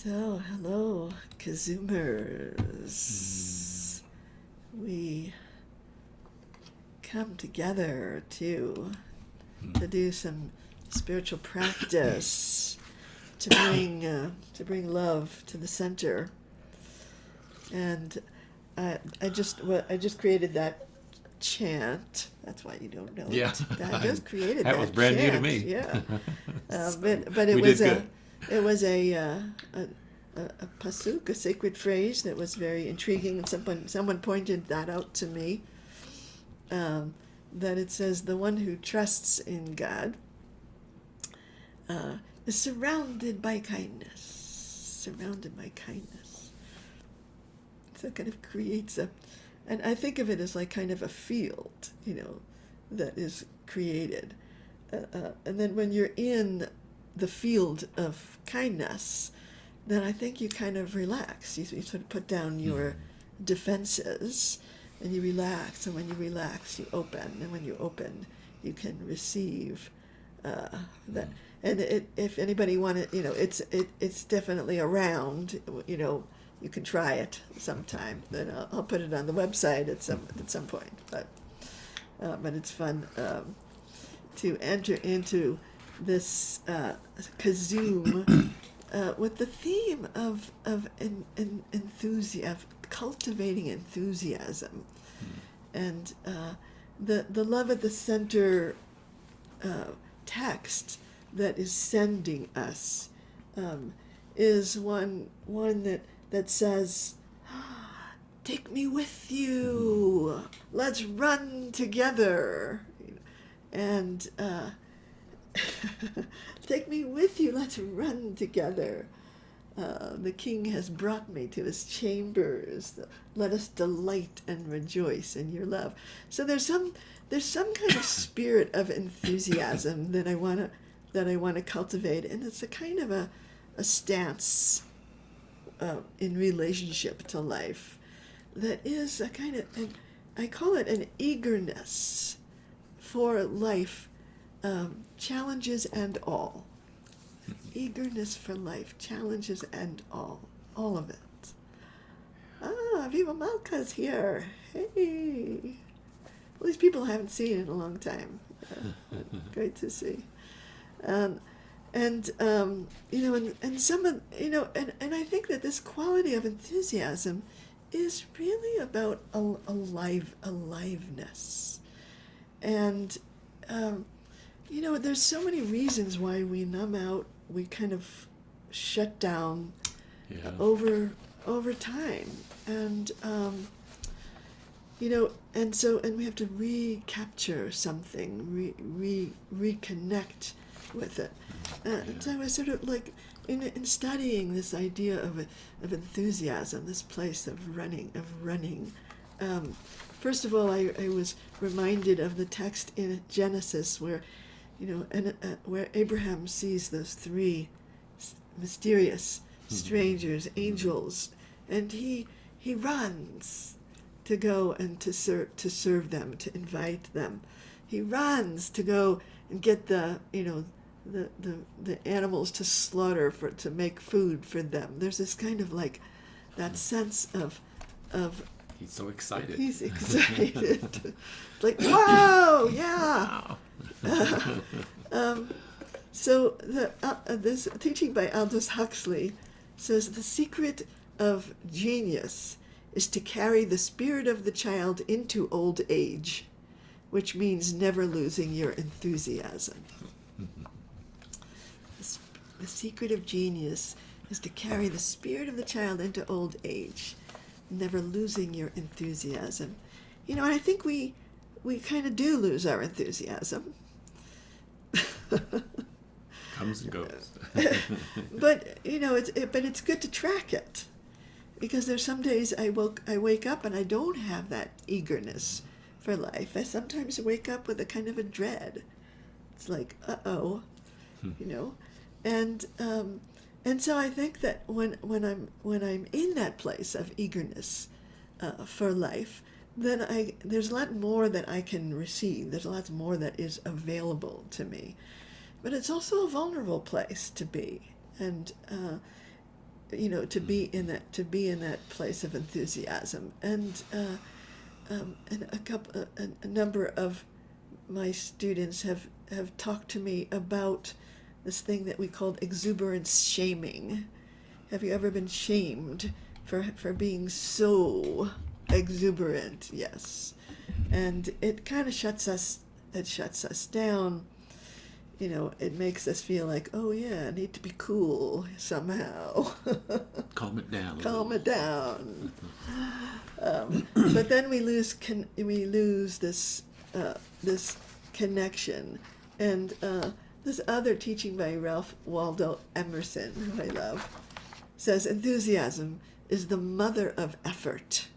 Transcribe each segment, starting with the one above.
So, hello, KZOOMers. We come together to do some spiritual practice, to bring love to the center. And I just created that chant. That's why you don't know. Yeah, I just created that. That was brand chant. new to me. Yeah, but it was a pasuk, a sacred phrase that was very intriguing, and someone pointed that out to me. That it says, "The one who trusts in God is surrounded by kindness." Surrounded by kindness. So it kind of creates and I think of it as like kind of a field, that is created. And then when you're in the field of kindness, then I think you kind of relax. You sort of put down your defenses and you relax. And when you relax, you open. And when you open, you can receive that. And if anybody wanted, it's definitely around, you can try it sometime. Then I'll put it on the website at some point. But it's fun to enter into this KZOOM with the theme of enthusiasm, cultivating enthusiasm, and the love at the center text that is sending us is one that says, "Take me with you. Let's run together." And take me with you. Let's run together. the King has brought me to his chambers. Let us delight and rejoice in your love. So there's some kind of spirit of enthusiasm that I want to cultivate, and it's a kind of a stance in relationship to life that is a kind of, and I call it an eagerness for life, challenges and all. Eagerness for life, challenges and all of it. Viva Malka's here. Hey. Well, these people I haven't seen in a long time. Great to see. And some of, and I think that this quality of enthusiasm is really about aliveness. And, there's so many reasons why we numb out, we kind of shut down over time. And, and we have to recapture something, reconnect with it. So I was sort of like, in studying this idea of enthusiasm, this place of running. First of all, I was reminded of the text in Genesis where, where Abraham sees those three mysterious strangers, angels, and he runs to go and to serve them, to invite them. He runs to go and get the animals to slaughter to make food for them. There's this kind of like that sense of he's so excited. He's excited. Like, wow, yeah. So this teaching by Aldous Huxley says the secret of genius is to carry the spirit of the child into old age, which means never losing your enthusiasm. The secret of genius is to carry the spirit of the child into old age, never losing your enthusiasm. And I think we kind of do lose our enthusiasm. Comes and goes. But it's good to track it, because there's some days I wake up and I don't have that eagerness for life. I sometimes wake up with a kind of a dread. It's like, and so I think that when I'm in that place of eagerness for life, then there's a lot more that I can receive. There's a lot more that is available to me. But it's also a vulnerable place to be, and to be in that place of enthusiasm. And a number of my students have talked to me about this thing that we called exuberance shaming. Have you ever been shamed for being so exuberant? Yes. And it kind of shuts us down. It makes us feel like, oh yeah, I need to be cool somehow. Calm it down. Calm it down. But then we lose this connection. And this other teaching by Ralph Waldo Emerson, who I love, says enthusiasm is the mother of effort,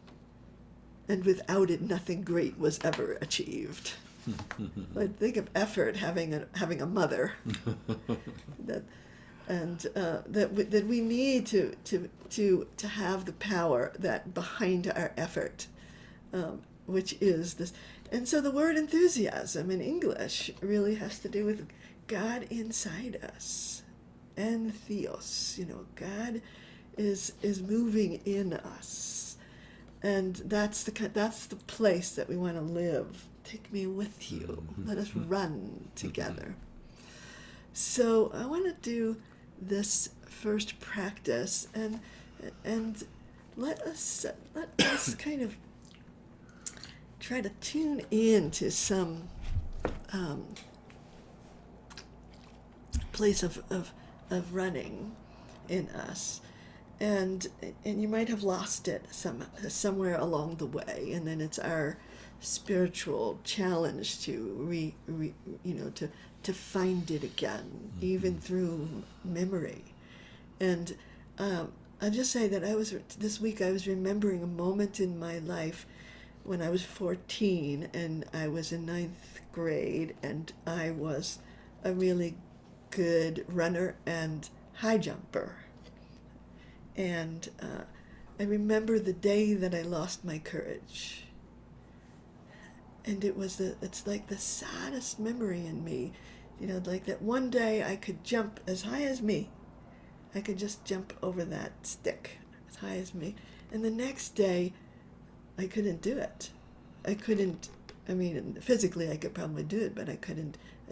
and without it nothing great was ever achieved. I think of effort having a mother, that we need to have the power that behind our effort, which is this. And so the word enthusiasm in English really has to do with God inside us, and theos. God is moving in us, and that's the place that we want to live. Take me with you. Let us run together. So I want to do this first practice, and let us kind of try to tune in to some place of running in us, and you might have lost it somewhere along the way, and then it's our spiritual challenge to to find it again, even through memory. And I'll just say that this week I was remembering a moment in my life when I was 14 and I was in ninth grade, and I was a really good runner and high jumper. And I remember the day that I lost my courage. And it's like the saddest memory in me, like that one day I could jump as high as me. I could just jump over that stick as high as me. And the next day, I couldn't do it. Physically I could probably do it, but I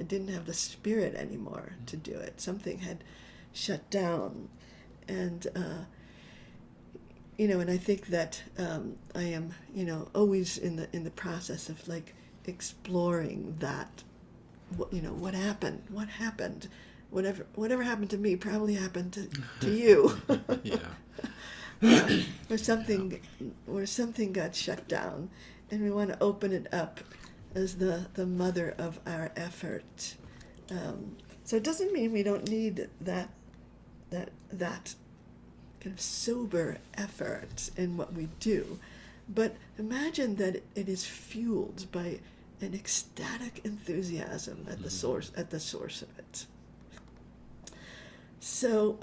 didn't have the spirit anymore to do it. Something had shut down. And, and I think that I am, always in the process of like exploring that, what happened, whatever happened to me probably happened to you. Yeah. Where something got shut down, and we want to open it up as the mother of our effort. So it doesn't mean we don't need that kind of sober effort in what we do, but imagine that it is fueled by an ecstatic enthusiasm at the source of it. So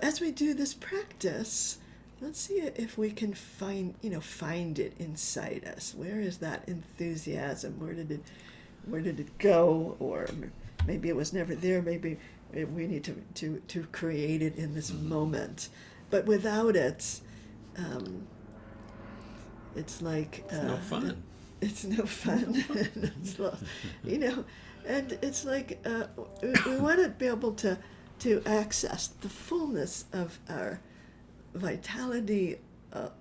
as we do this practice, let's see if we can find it inside us. Where is that enthusiasm? Where did it go? Or maybe it was never there. Maybe we need to create it in this moment. But without it, it's like It's no fun. It's no fun. It's lost, and it's like we want to be able to access the fullness of our vitality,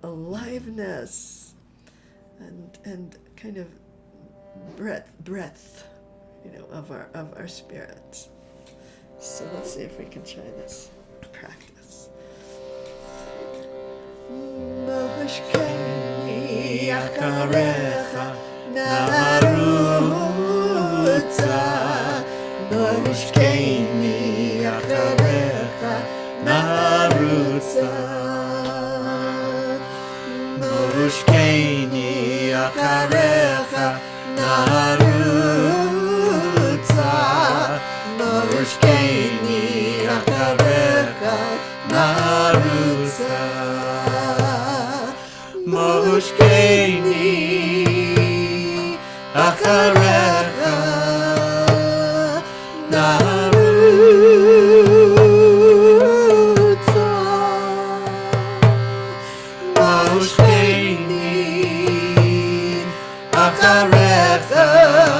aliveness, and kind of breadth, of our spirits. So let's see if we can try this practice. Moshchayni acharecha narutzah. Moshchayni acharecha narutzah. Moshchayni acharecha narutzah. Moshchayni acharecha narutzah. Moshchayni acharecha narutzah. Moshchayni acharecha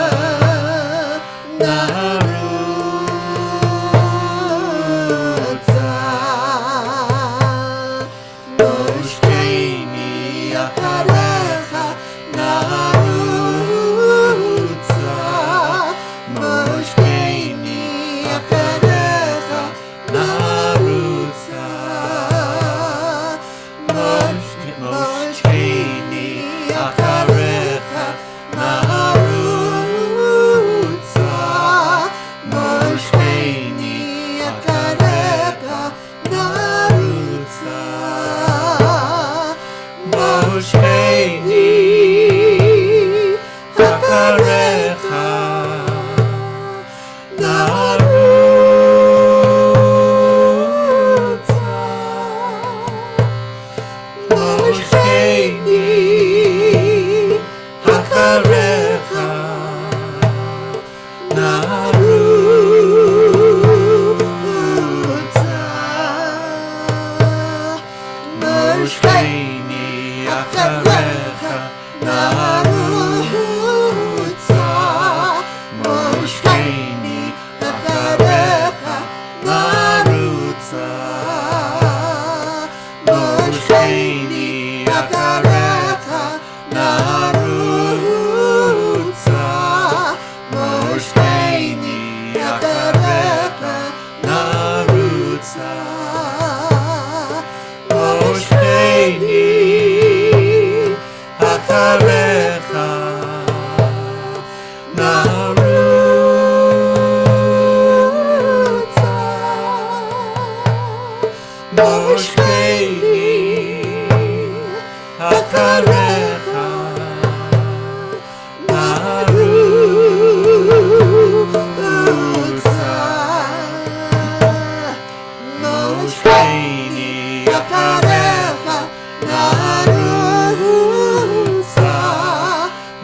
Moshchayni, acharecha, narutzah. Moshchayni, acharecha, narutzah.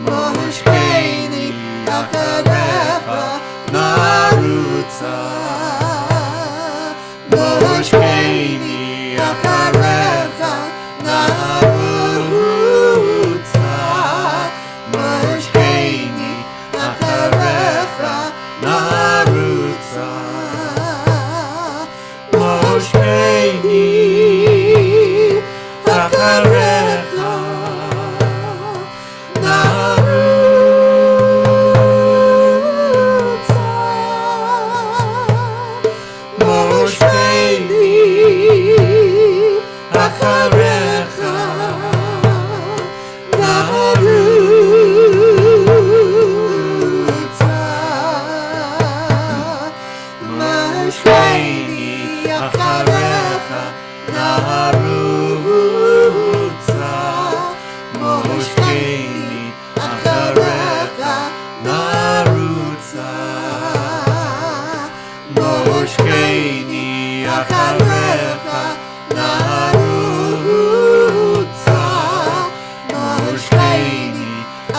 Moshchayni, acharecha, narutzah. Moshchayni, acharecha, narutzah. Moshchayni, acharecha, narutzah. Moshchayni, acharecha, narutzah. Moshchayni, acharecha, narutzah. Moshchayni, acharecha, narutzah. Moshchayni, acharecha, narutzah. Moshchayni,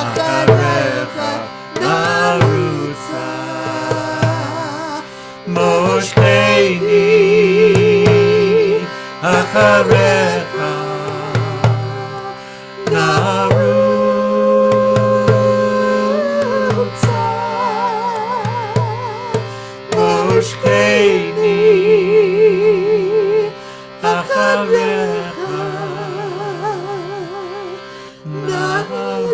acharecha, narutzah. Moshchayni, acharecha, narutzah. Moshchayni, acharecha, narutzah. Moshchayni, acharecha, narutzah.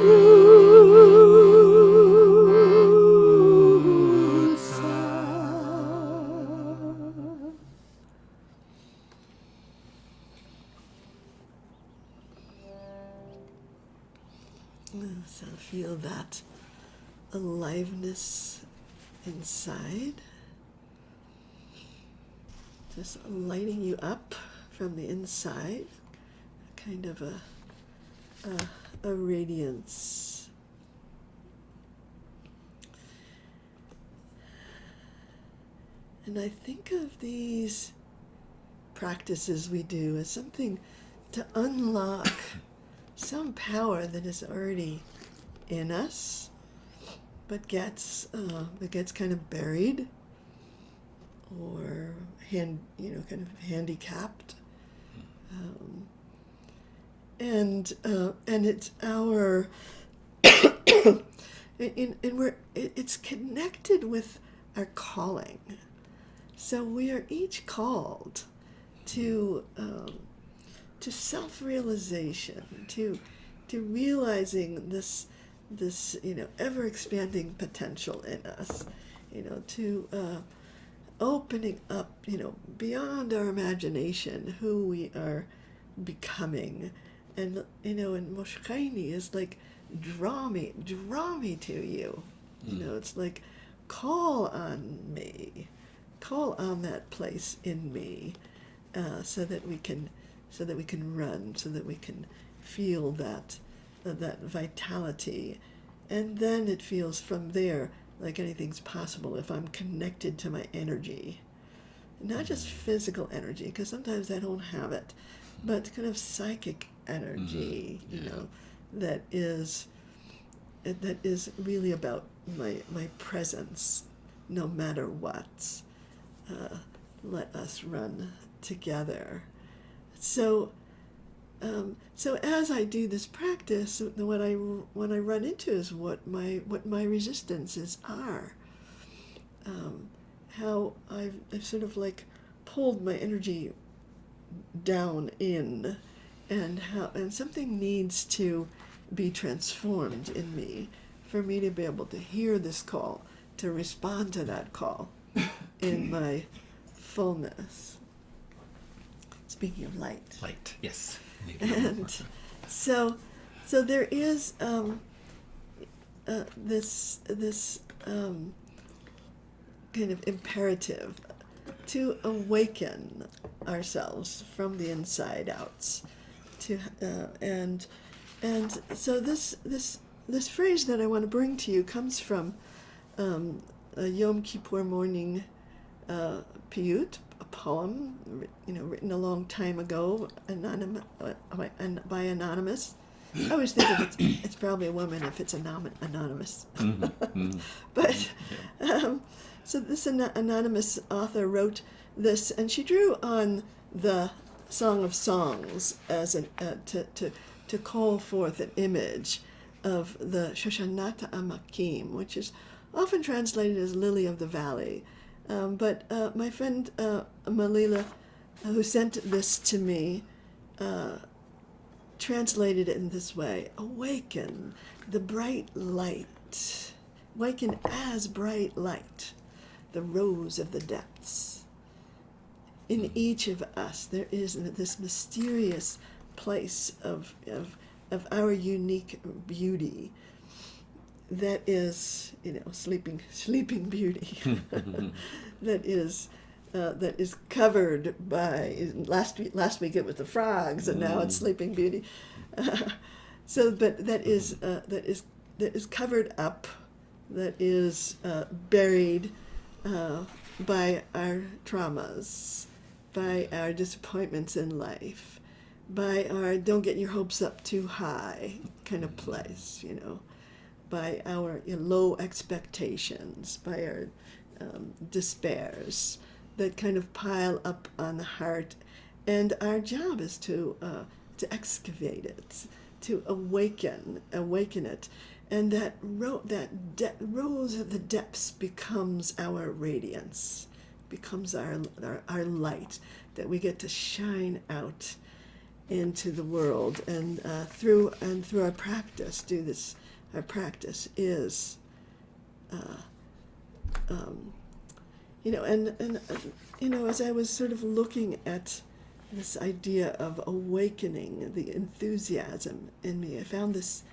So feel that aliveness inside, just lighting you up from the inside, kind of a radiance. And I think of these practices we do as something to unlock some power that is already in us, but gets kind of buried or kind of handicapped, and it's our it's connected with our calling. So we are each called to self-realization, to realizing this ever expanding potential in us, to opening up, beyond our imagination, who we are becoming. And and Moshchayni is like, draw me to you. It's like, call on me, call on that place in me, so that we can run, so that we can feel that vitality. And then it feels from there like anything's possible if I'm connected to my energy. Not just physical energy, because sometimes I don't have it, but kind of psychic energy, that is really about my presence, no matter what. Let us run together. So as I do this practice, what I run into is what my resistances are. How I've sort of like pulled my energy down in, and something needs to be transformed in me for me to be able to hear this call, to respond to that call in my fullness. Speaking of light. Light, yes. And so there is this kind of imperative to awaken ourselves from the inside out. And so this phrase that I want to bring to you comes from a Yom Kippur Morning Piyyut, a poem, written a long time ago, by anonymous. I always think of it's probably a woman if it's anonymous. But so this anonymous author wrote this, and she drew on the Song of Songs as to call forth an image of the shoshanat amakim, which is often translated as lily of the valley. But my friend Malila, who sent this to me, translated it in this way: awaken the bright light, awaken as bright light, the rose of the depths. In each of us there is this mysterious place of our unique beauty that is, sleeping beauty, that is covered by, last week it was the frogs, and now it's Sleeping Beauty. But that is covered up, that is buried by our traumas, by our disappointments in life, by our don't get your hopes up too high kind of place, by our low expectations, by our despairs that kind of pile up on the heart. And our job is to excavate it, to awaken it. And that rose of the depths becomes our radiance, becomes our light that we get to shine out into the world. And through our practice, do this. Our practice is, as I was sort of looking at this idea of awakening the enthusiasm in me, I found this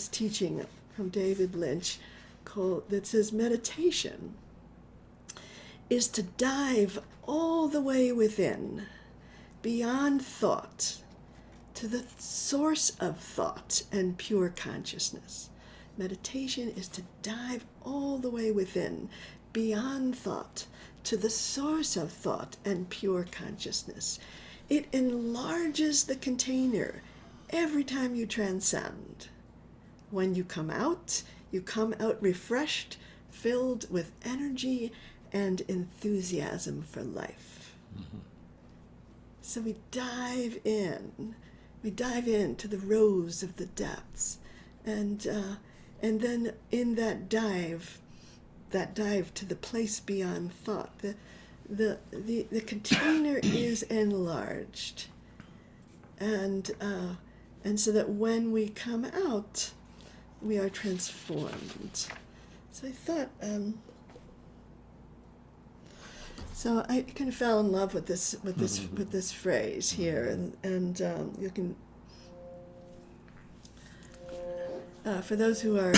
teaching from David Lynch that says meditation is to dive all the way within, beyond thought, to the source of thought and pure consciousness. Meditation is to dive all the way within, beyond thought, to the source of thought and pure consciousness. It enlarges the container every time you transcend. When you come out refreshed, filled with energy and enthusiasm for life. Mm-hmm. So we dive into the rose of the depths, and then in that dive to the place beyond thought, the container is enlarged, and so that when we come out, we are transformed. So I thought, so I kind of fell in love with this phrase here, and you can, for those who are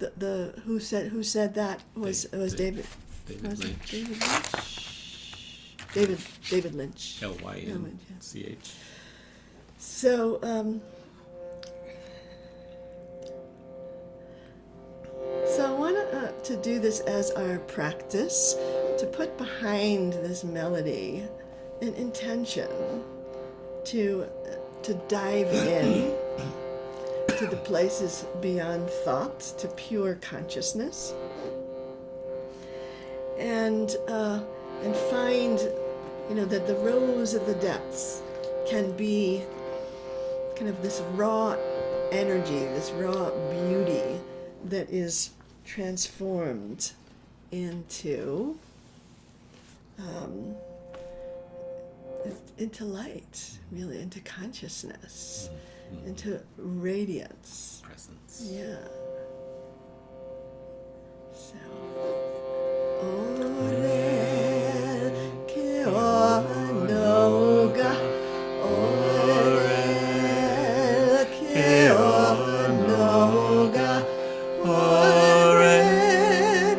who said that was David Lynch. David Lynch. Lynch. So I want to do this as our practice, to put behind this melody an intention to dive in to the places beyond thought, to pure consciousness, and find, that the rose of the depths can be kind of this raw energy, this raw beauty that is transformed into light, really, into consciousness, into radiance, presence. Yeah. So, Oraryr nogah, Oraryr nogah, Oraryr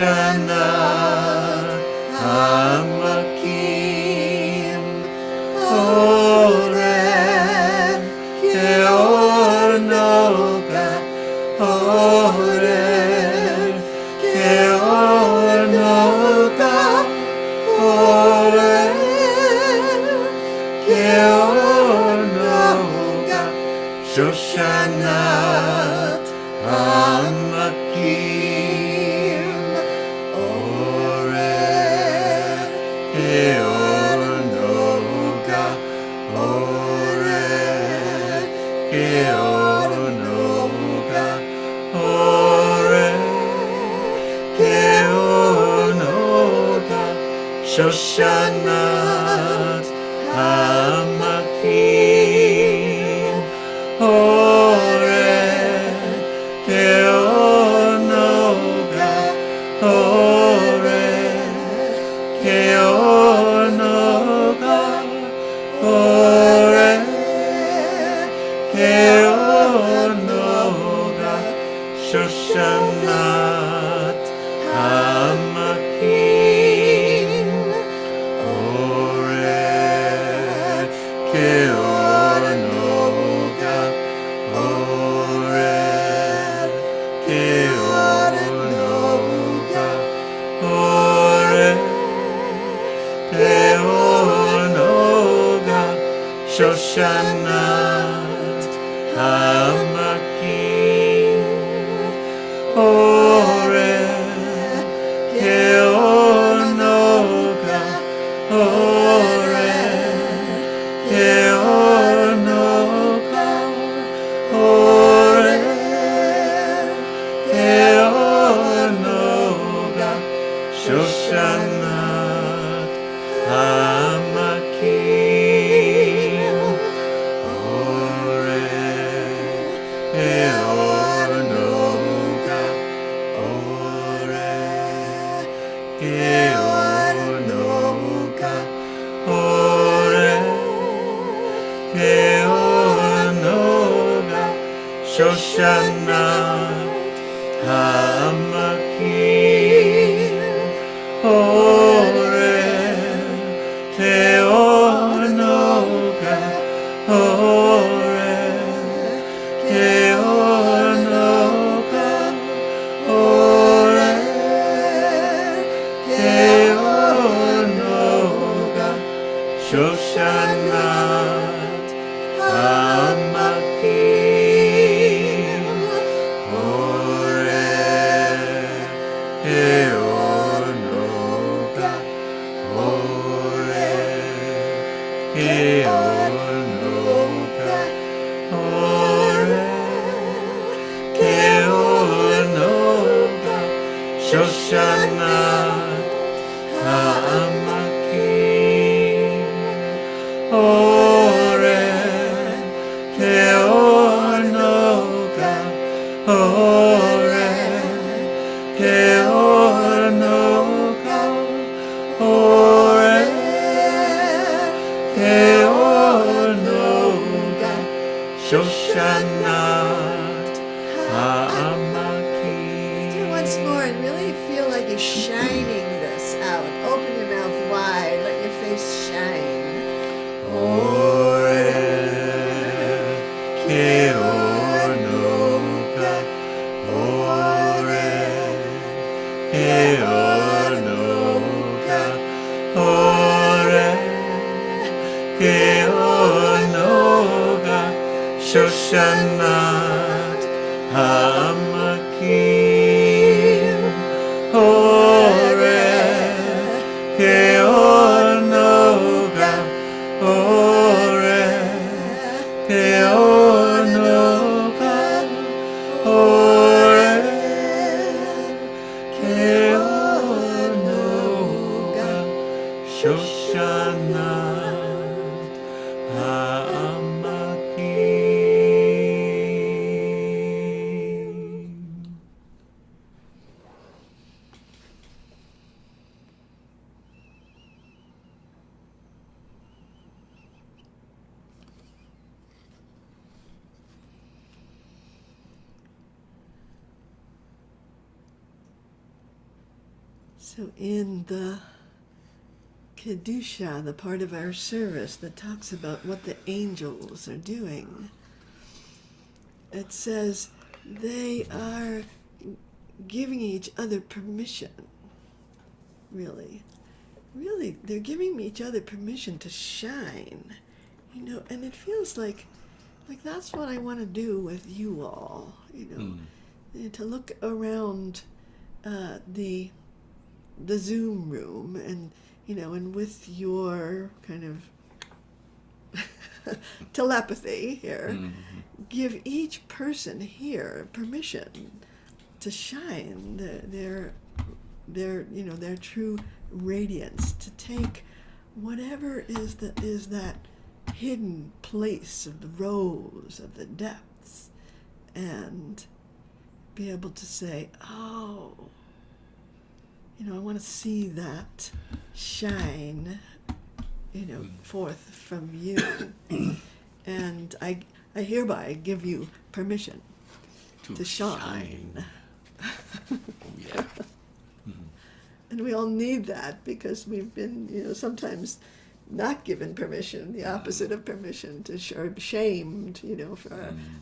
shoshanat hamakim oraryr keor nogah oraryr keor nogah oraryr keor nogah shoshanat hamakim oraryr keor nogah oraryr keor nogah oraryr keor nogah shoshanat hamakim oraryr keor nogah oraryr keor nogah oraryr keor nogah shoshanat hamakim oraryr keor nogah oraryr keor nogah oraryr keor nogah shoshanat hamakim oraryr keor nogah oraryr keor nogah oraryr keor nogah shoshanat hamakim oraryr keor nogah oraryr keor nogah oraryr keor nogah shoshanat hamakim oraryr keor nogah oraryr keor nogah oraryr keor nogah shoshanat hamakim oraryr keor nogah oraryr keor nogah oraryr keor nogah shoshanat hamakim oraryr keor nogah oraryr keor nogah oraryr keor nogah shoshanat hamakim. Do it once more and really feel like you're shining this out. Open your mouth wide. Let your face shine. oraryr keor nogah oraryr keor nogah oraryr keor nogah shoshanat hamakim oraryr keor nogah oraryr keor nogah oraryr keor nogah shoshanat hamakim. So in the Kedusha, the part of our service that talks about what the angels are doing, it says they are giving each other permission. Really, they're giving each other permission to shine, and it feels like that's what I want to do with you all, to look around the Zoom room and with your kind of telepathy here, give each person here permission to shine their true radiance, to take whatever is that hidden place of the rose of the depths, and be able to say, oh, I want to see that shine, forth from you. And I hereby give you permission to shine. Oh, yeah. And we all need that, because we've been, sometimes not given permission, the opposite of permission, to shamed,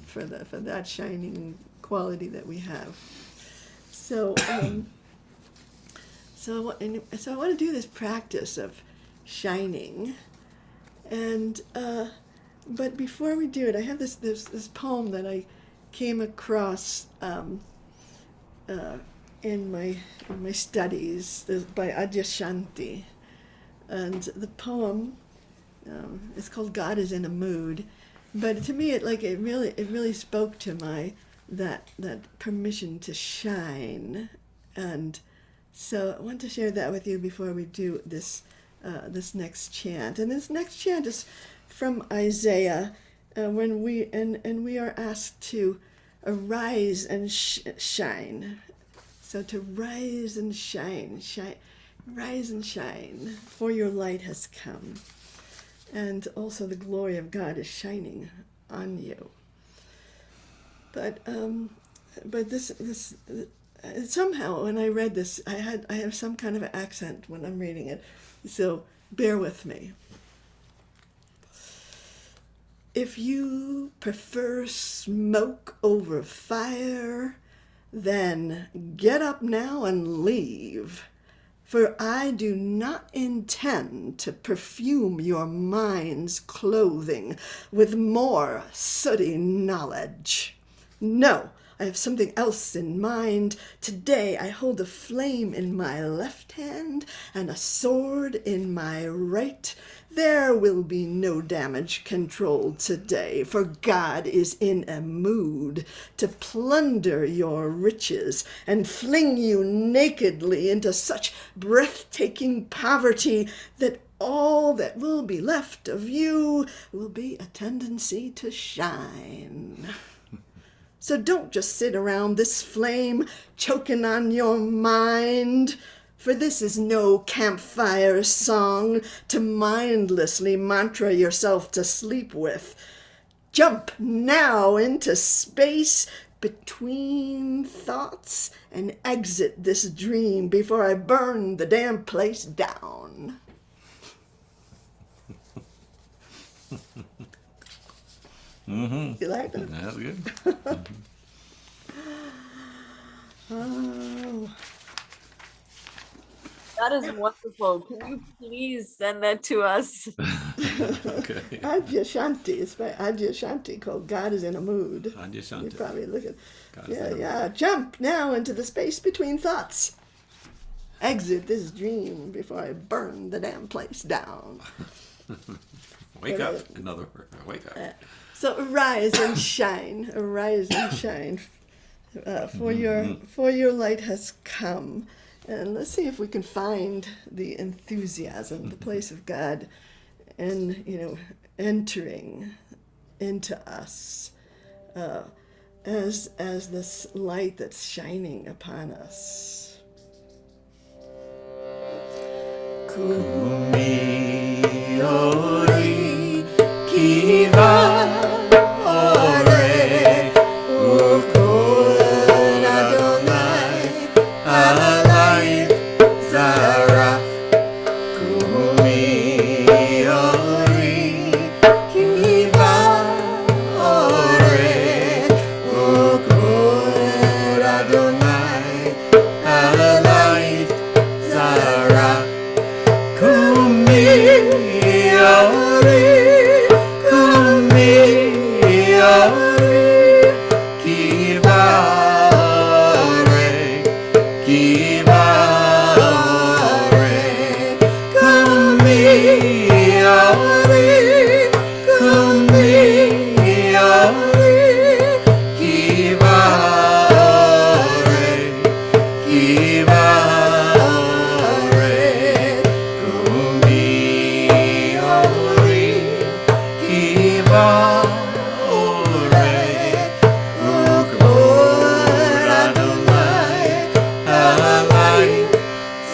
for that shining quality that we have. So I want to do this practice of shining, and but before we do it, I have this poem that I came across in my studies, by Adyashanti, and the poem is called "God Is in a Mood," but to me it really spoke to that permission to shine, and so I want to share that with you before we do this next chant. And this next chant is from Isaiah, when we are asked to arise and shine. So to rise and shine, rise and shine, for your light has come, and also the glory of God is shining on you. But this somehow, when I read this, I have some kind of accent when I'm reading it, so bear with me. If you prefer smoke over fire, then get up now and leave, for I do not intend to perfume your mind's clothing with more sooty knowledge. No, I have something else in mind. Today I hold a flame in my left hand and a sword in my right. There will be no damage control today, for God is in a mood to plunder your riches and fling you nakedly into such breathtaking poverty that all that will be left of you will be a tendency to shine. So don't just sit around this flame choking on your mind, for this is no campfire song to mindlessly mantra yourself to sleep with. Jump now into space between thoughts and exit this dream before I burn the damn place down. You like that? That's good. Oh. That is wonderful. Can you please send that to us? Okay. Adyashanti. It's by Adyashanti, called "God Is in a Mood." Adyashanti. You probably look at. God is in a mood. Yeah. Jump now into the space between thoughts. Exit this dream before I burn the damn place down. Wake up. In other words, wake up. So arise and shine. Arise and shine. For your light has come. And let's see if we can find the enthusiasm, the place of God, and entering into us as this light that's shining upon us. Kumi ori kiva oraych ukol Adonai alayich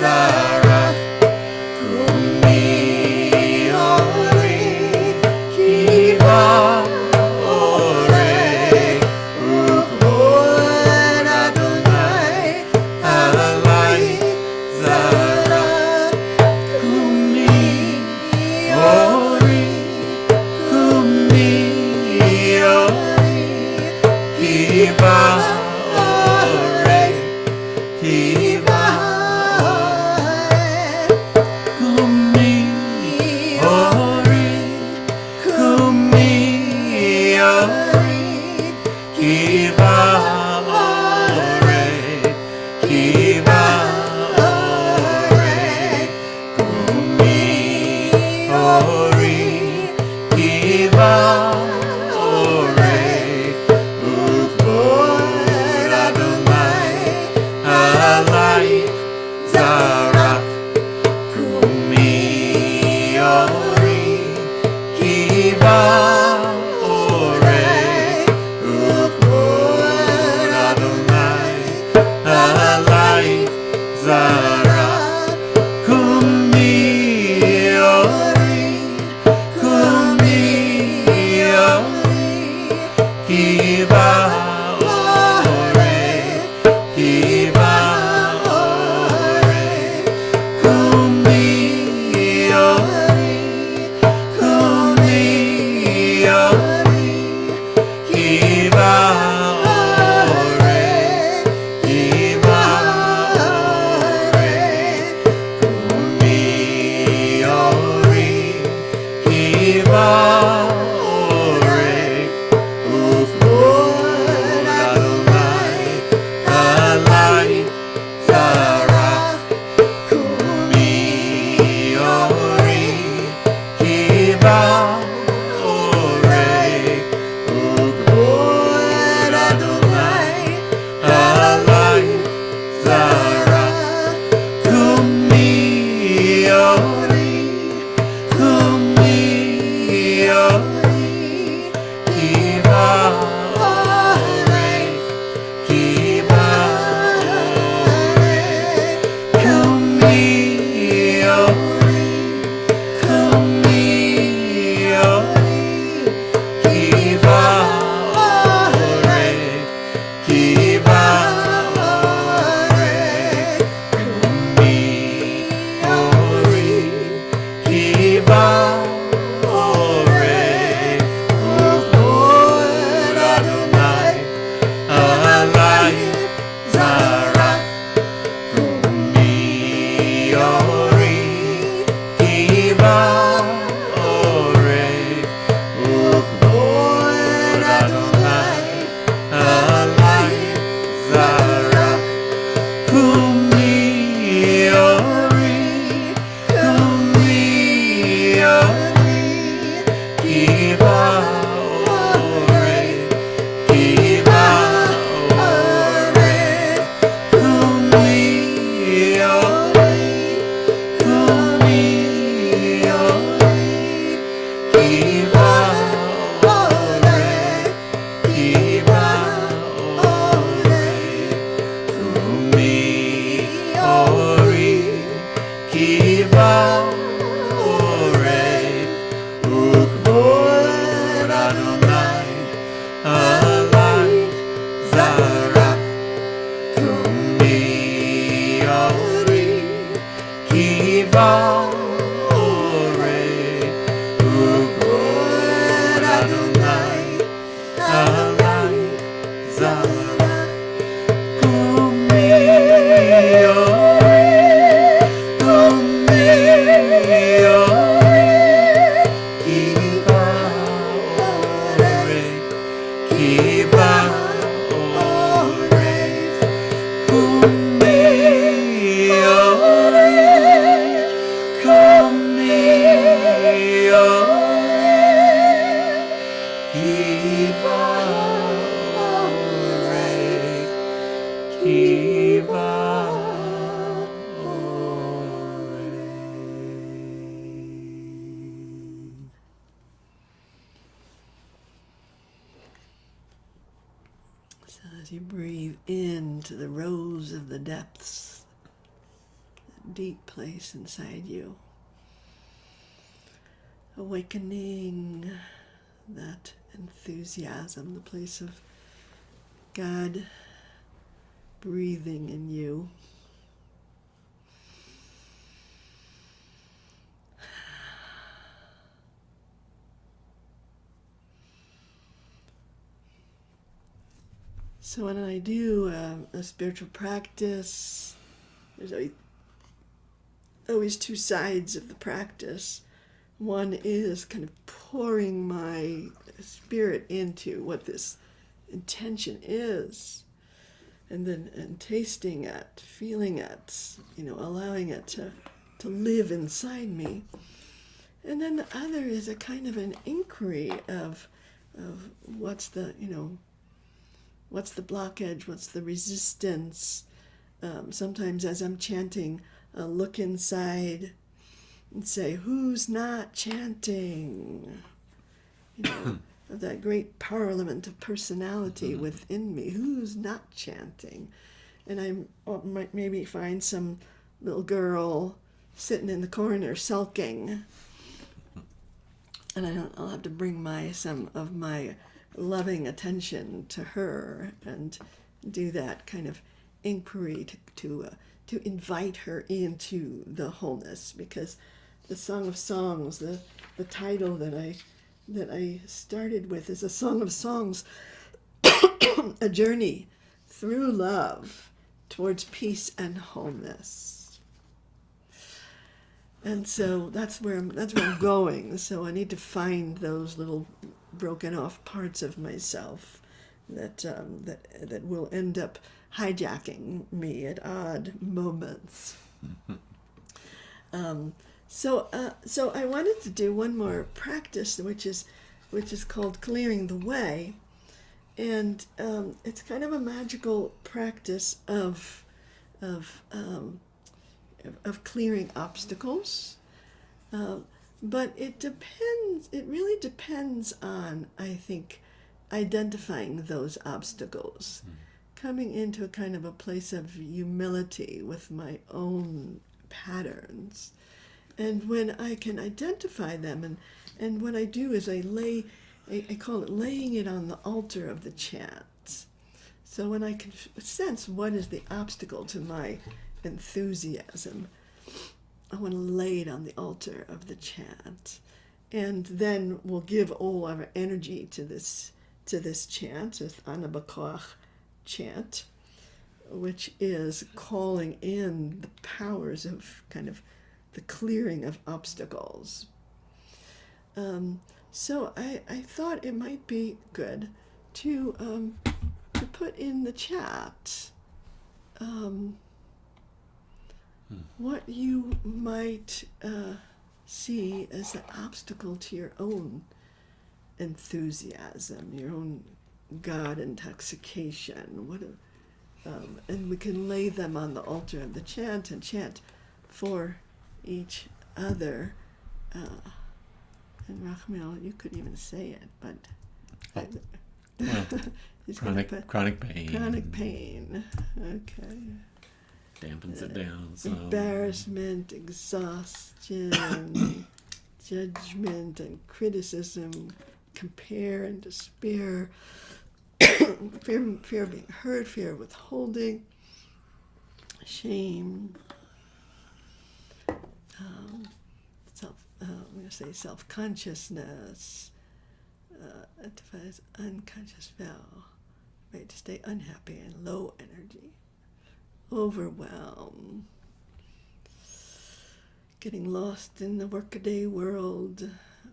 zarach. Kumi orarych, kiva oraych, ukvod Adonai, alayich zarach. Kumi orarych, kumi orarych, kiva oraych, kiva oraych. Kumi orarych, kumi orarych, kiva oraych, kiva oraych. Kumi orarych, kiva oraych, ukvod Adonai, alayich zarach. Kumi orarych, kiva oraych, ukvod Adonai, alayich zarach. Kumi orarych, kumi orarych, kiva oraych, kiva oraych. Kumi orarych, kumi orarych, kiva oraych, kiva oraych. Kumi orarych, kiva oraych, ukvod Adonai, alayich zarach. Kumi orarych, kiva oraych, ukvod Adonai, alayich zarach. Kumi orarych, kumi orarych, kiva oraych, kiva oraych. Kumi orarych, kumi orarych, kiva oraych, kiva oraych. Kumi orarych, kiva oraych, ukvod Adonai, alayich zarach. Kumi orarych, kiva oraych, ukvod Adonai, alayich zarach. Kumi orarych, kumi orarych, kiva oraych, kiva oraych. Kumi orarych, kumi orarych, kiva oraych, kiva oraych. Kumi orarych, kiva oraych, ukvod Adonai, alayich zarach. Kumi orarych, kiva oraych, ukvod Adonai, alayich zarach. Kumi orarych, kumi orarych, kiva oraych, kiva oraych. Kumi orarych, kumi orarych, kiva oraych, kiva oraych. So as you breathe into the rose of the depths, deep place inside you. Awakening that enthusiasm, the place of God breathing in you. So when I do a spiritual practice, there's always two sides of the practice. One is kind of pouring my spirit into what this intention is, and tasting it, feeling it, allowing it to live inside me. And then the other is a kind of an inquiry of what's the blockage, what's the resistance. Sometimes as I'm chanting, I'll look inside and say, who's not chanting? Of that great parliament of personality within me. Who's not chanting? And I might maybe find some little girl sitting in the corner sulking. And I'll have to bring some of my loving attention to her and do that kind of inquiry to invite her into the wholeness, because the Song of Songs, the title that I started with, is a Song of Songs, a journey through love towards peace and wholeness. And so that's where I'm going. So I need to find those little broken off parts of myself that will end up hijacking me at odd moments. So I wanted to do one more practice, which is called clearing the way, and it's kind of a magical practice of clearing obstacles, but it really depends on, I think, identifying those obstacles, coming into a kind of a place of humility with my own patterns. And when I can identify them, and what I do is I call it laying it on the altar of the chant. So when I can sense what is the obstacle to my enthusiasm, I want to lay it on the altar of the chant. And then we'll give all our energy to this chant, this Anabakoach chant, which is calling in the powers of kind of the clearing of obstacles. So I thought it might be good to put in the chat what you might see as an obstacle to your own enthusiasm, your own God intoxication. And we can lay them on the altar of the chant and chant for each other. And Rachmel, you could even say it, but Chronic pain. Chronic pain. Okay. Dampens it down. So. Embarrassment, exhaustion, judgment and criticism, compare and despair, fear of being hurt, fear of withholding, shame, I'm going to say self-consciousness, identifies unconscious vow, right, to stay unhappy and low energy, overwhelm, getting lost in the workaday world,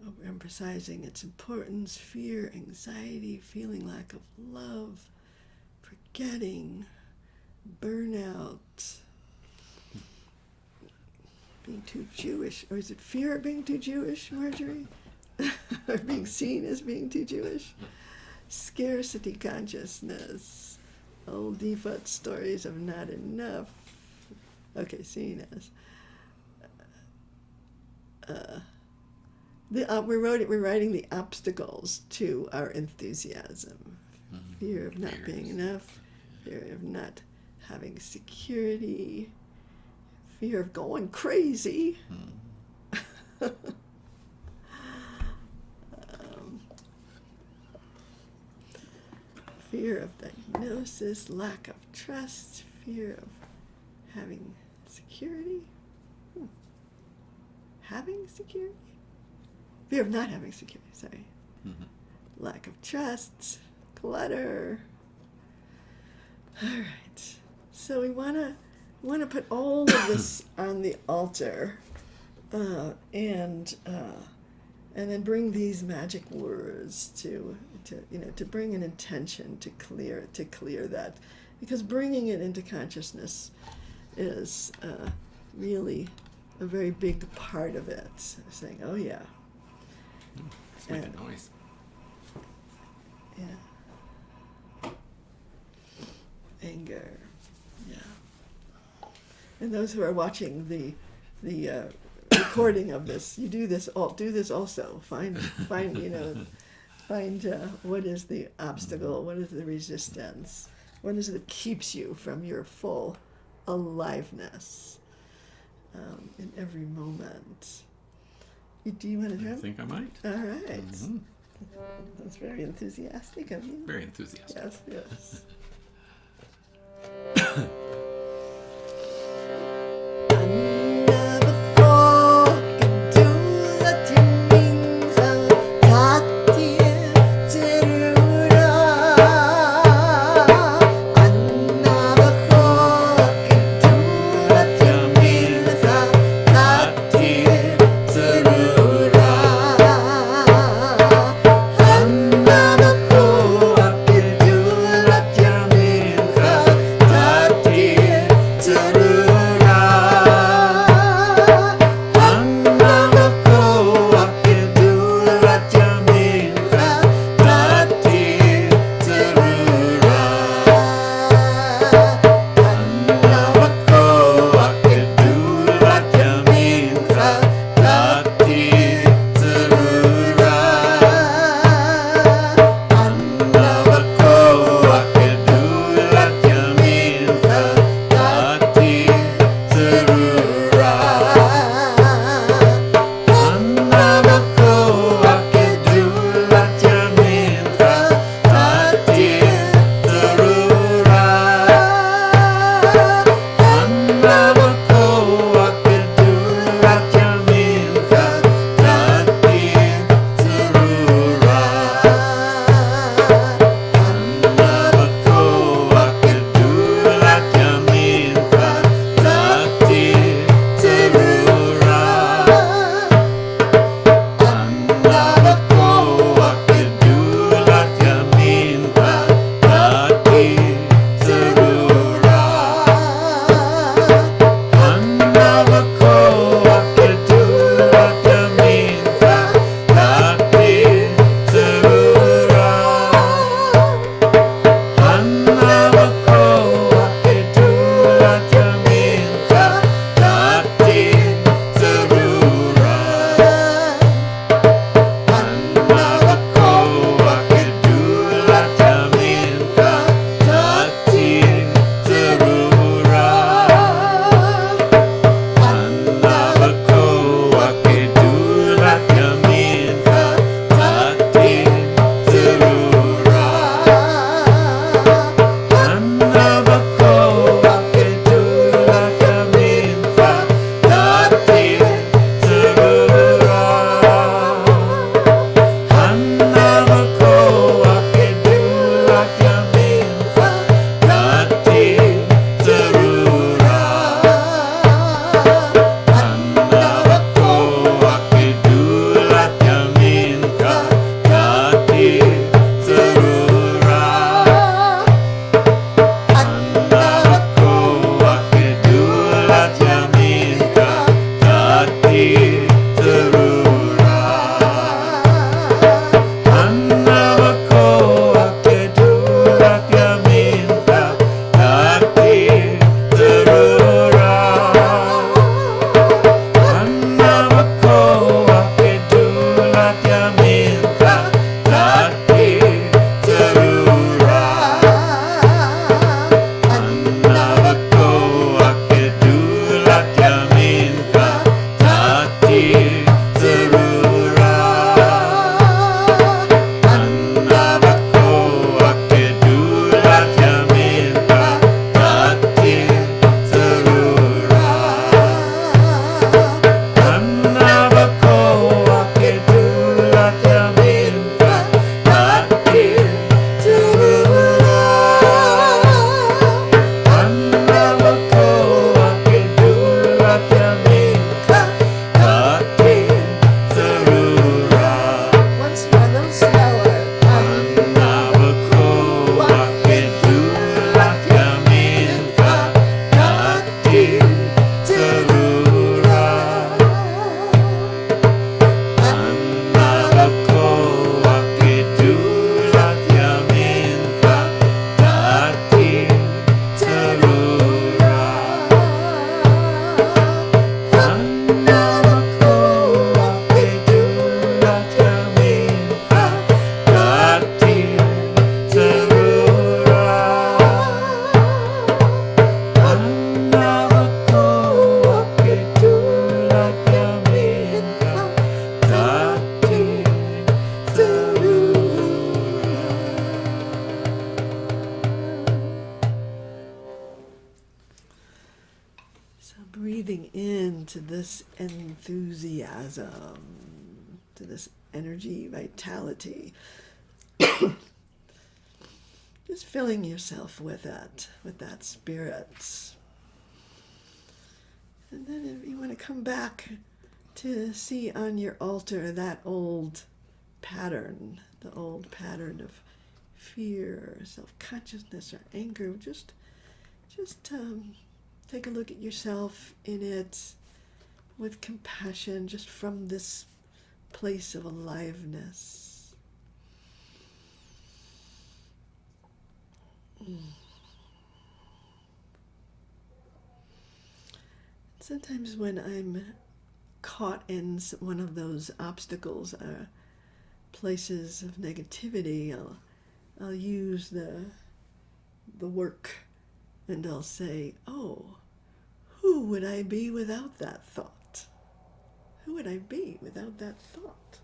overemphasizing its importance, fear, anxiety, feeling lack of love, forgetting, burnout, being too Jewish, or is it fear of being too Jewish, Marjorie? Or being seen as being too Jewish? Scarcity consciousness, old default stories of not enough. Okay, seen as. We're writing the obstacles to our enthusiasm. Fear of not being enough, fear of not having security, fear of going crazy. Fear of diagnosis, lack of trust, fear of having security. Having security? Fear of not having security, sorry. Lack of trust, clutter. All right. So we want to put all of this on the altar, and then bring these magic words to bring an intention to clear that, because bringing it into consciousness is really a very big part of it. Saying, oh yeah. Let's make a noise. Yeah. Anger. Yeah. And those who are watching the recording of this, you do this also. Find what is the obstacle, what is the resistance, what is it that keeps you from your full aliveness in every moment. Do you want to I jump? think I might. All right. That's very enthusiastic of you. Very enthusiastic. Yes. Tatir Tz'rurah, Tatir Tz'rurah, gedulat yamincha, Tatir Tz'rurah. Gedulat yamincha, Tatir So breathing into this enthusiasm, to this energy, vitality. Just filling yourself with that spirit. And then if you want to come back to see on your altar that old pattern, the old pattern of fear, or self-consciousness, or anger, just take a look at yourself in it with compassion, just from this place of aliveness. Sometimes when I'm caught in one of those obstacles, places of negativity, I'll use the work, and I'll say, oh, who would I be without that thought? Who would I be without that thought?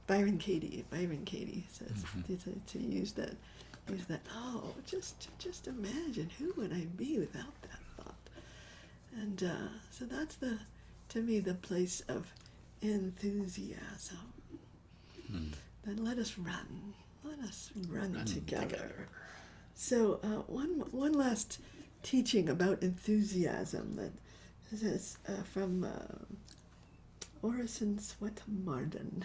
Byron Katie says to use that. Oh, just imagine, who would I be without that thought? And so that's to me the place of enthusiasm. Then let us run together. So one last teaching about enthusiasm that is from Orison Swetmarden,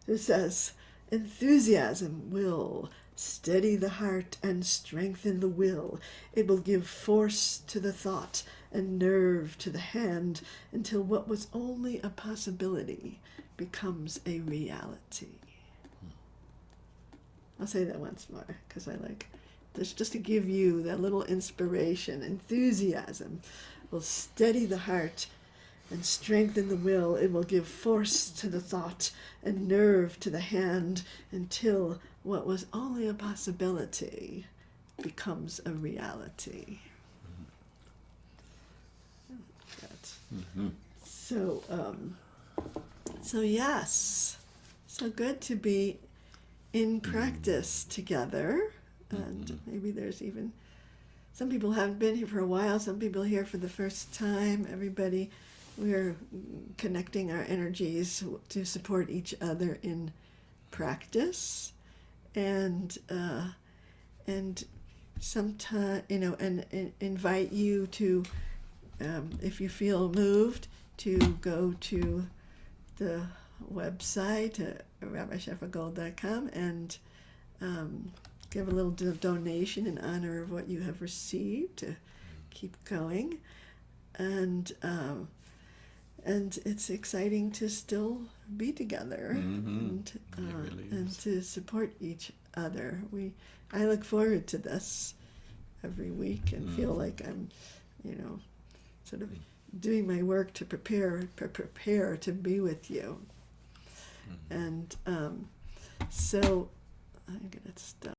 who says, enthusiasm will steady the heart and strengthen the will. It will give force to the thought and nerve to the hand until what was only a possibility becomes a reality. I'll say that once more, because I like this, just to give you that little inspiration. Enthusiasm will steady the heart and strengthen the will. It will give force to the thought and nerve to the hand until what was only a possibility becomes a reality. So yes, so good to be in practice together. And maybe there's even some people haven't been here for a while, some people here for the first time. Everybody, we're connecting our energies to support each other in practice, and sometime, and invite you to, if you feel moved, to go to the website rabbisheffergold.com and give a little donation in honor of what you have received to keep going. And it's exciting to still be together and to support each other. I look forward to this every week and feel like I'm, sort of doing my work to prepare to be with you. And so I'm gonna stop.